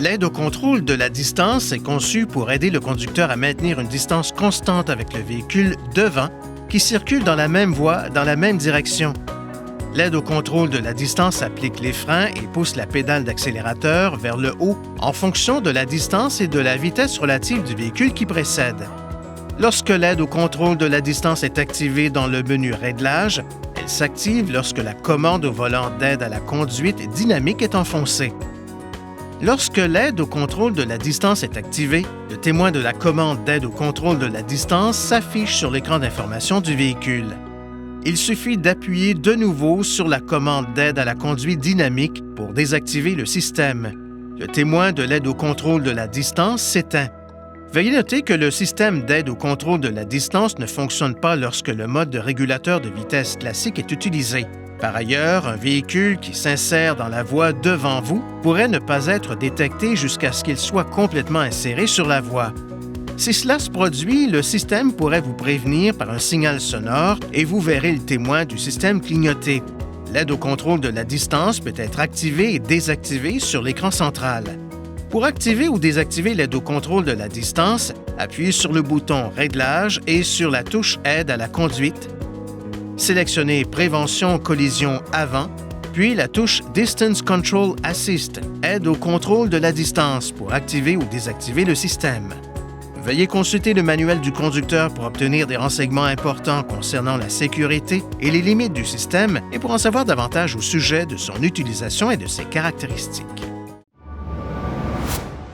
L'aide au contrôle de la distance est conçue pour aider le conducteur à maintenir une distance constante avec le véhicule devant qui circule dans la même voie, dans la même direction. L'aide au contrôle de la distance applique les freins et pousse la pédale d'accélérateur vers le haut en fonction de la distance et de la vitesse relative du véhicule qui précède. Lorsque l'aide au contrôle de la distance est activée dans le menu Réglage, elle s'active lorsque la commande au volant d'aide à la conduite dynamique est enfoncée. Lorsque l'aide au contrôle de la distance est activée, le témoin de la commande d'aide au contrôle de la distance s'affiche sur l'écran d'information du véhicule. Il suffit d'appuyer de nouveau sur la commande d'aide à la conduite dynamique pour désactiver le système. Le témoin de l'aide au contrôle de la distance s'éteint. Veuillez noter que le système d'aide au contrôle de la distance ne fonctionne pas lorsque le mode de régulateur de vitesse classique est utilisé. Par ailleurs, un véhicule qui s'insère dans la voie devant vous pourrait ne pas être détecté jusqu'à ce qu'il soit complètement inséré sur la voie. Si cela se produit, le système pourrait vous prévenir par un signal sonore et vous verrez le témoin du système clignoter. L'aide au contrôle de la distance peut être activée et désactivée sur l'écran central. Pour activer ou désactiver l'aide au contrôle de la distance, appuyez sur le bouton Réglage et sur la touche Aide à la conduite. Sélectionnez Prévention collision avant, puis la touche Distance Control Assist, Aide au contrôle de la distance pour activer ou désactiver le système. Veuillez consulter le manuel du conducteur pour obtenir des renseignements importants concernant la sécurité et les limites du système et pour en savoir davantage au sujet de son utilisation et de ses caractéristiques.